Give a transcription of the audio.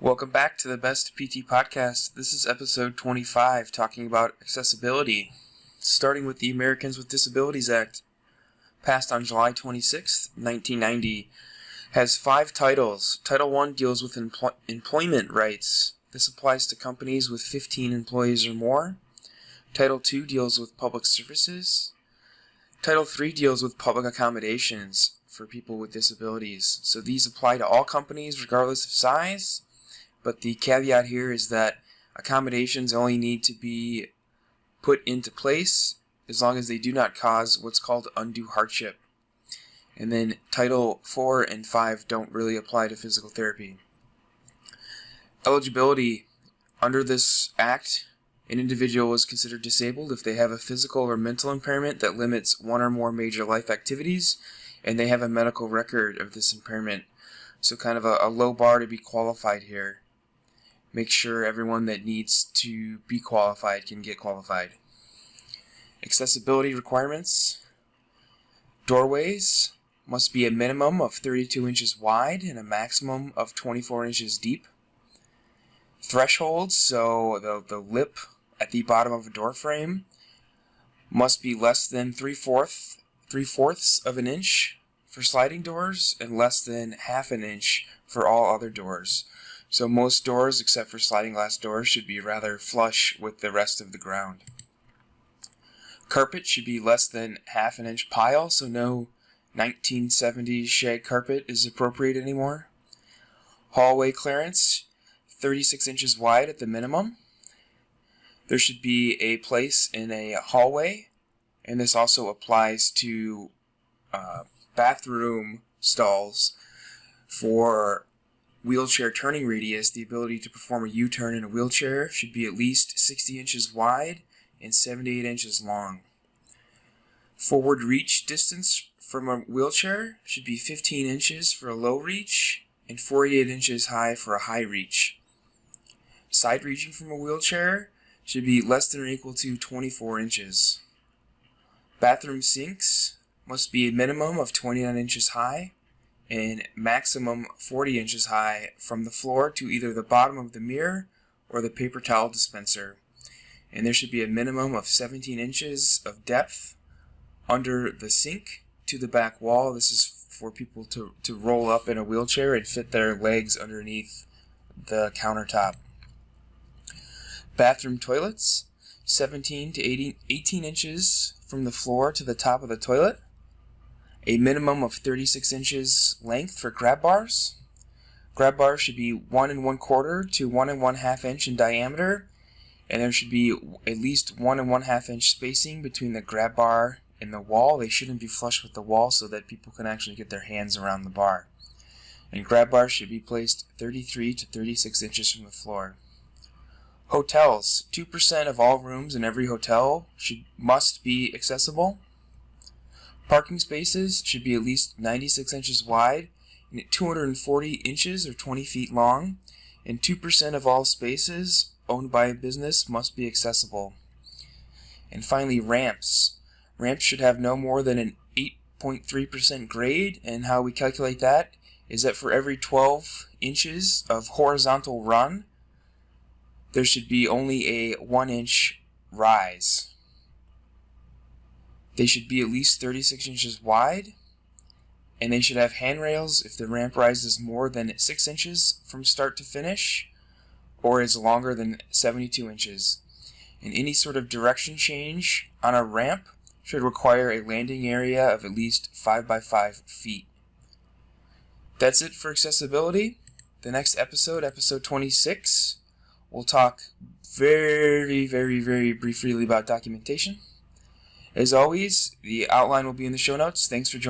Welcome back to the Best PT Podcast. This is episode 25, talking about accessibility. Starting with the Americans with Disabilities Act, passed on July 26, 1990, has 5 titles. Title 1 deals with employment rights. This applies to companies with 15 employees or more. Title 2 deals with public services. Title 3 deals with public accommodations for people with disabilities. So these apply to all companies regardless of size. But the caveat here is that accommodations only need to be put into place as long as they do not cause what's called undue hardship. And then Title 4 and 5 don't really apply to physical therapy. Eligibility. Under this act, an individual is considered disabled if they have a physical or mental impairment that limits one or more major life activities, and they have a medical record of this impairment. So kind of a low bar to be qualified here. Make sure everyone that needs to be qualified can get qualified. Accessibility requirements. Doorways must be a minimum of 32 inches wide and a maximum of 24 inches deep. Thresholds, so the lip at the bottom of a door frame, must be less than 3/4 of an inch for sliding doors and less than 1/2 an inch for all other doors. So most doors, except for sliding glass doors, should be rather flush with the rest of the ground. Carpet should be less than 1/2 an inch pile, so no 1970s shag carpet is appropriate anymore. Hallway clearance, 36 inches wide at the minimum. There should be a place in a hallway, and this also applies to bathroom stalls for wheelchair turning radius. The ability to perform a U-turn in a wheelchair should be at least 60 inches wide and 78 inches long. Forward reach distance from a wheelchair should be 15 inches for a low reach and 48 inches high for a high reach. Side reaching from a wheelchair should be less than or equal to 24 inches. Bathroom sinks must be a minimum of 29 inches high and maximum 40 inches high from the floor to either the bottom of the mirror or the paper towel dispenser. And there should be a minimum of 17 inches of depth under the sink to the back wall. This is for people to roll up in a wheelchair and fit their legs underneath the countertop. Bathroom toilets, 17 to 18 inches from the floor to the top of the toilet. A minimum of 36 inches length for grab bars. Grab bars should be 1 1/4 to 1 1/2 inch in diameter, and there should be at least 1 1/2 inch spacing between the grab bar and the wall. They shouldn't be flush with the wall so that people can actually get their hands around the bar. And grab bars should be placed 33 to 36 inches from the floor. Hotels. 2% of all rooms in every hotel must be accessible. Parking spaces should be at least 96 inches wide and 240 inches or 20 feet long, and 2% of all spaces owned by a business must be accessible. And finally, ramps. Ramps should have no more than an 8.3% grade, and how we calculate that is that for every 12 inches of horizontal run, there should be only a 1-inch rise. They should be at least 36 inches wide, and they should have handrails if the ramp rises more than 6 inches from start to finish, or is longer than 72 inches. And any sort of direction change on a ramp should require a landing area of at least 5 by 5 feet. That's it for accessibility. The next episode, episode 26, we'll talk very, very, very briefly about documentation. As always, the outline will be in the show notes. Thanks for joining.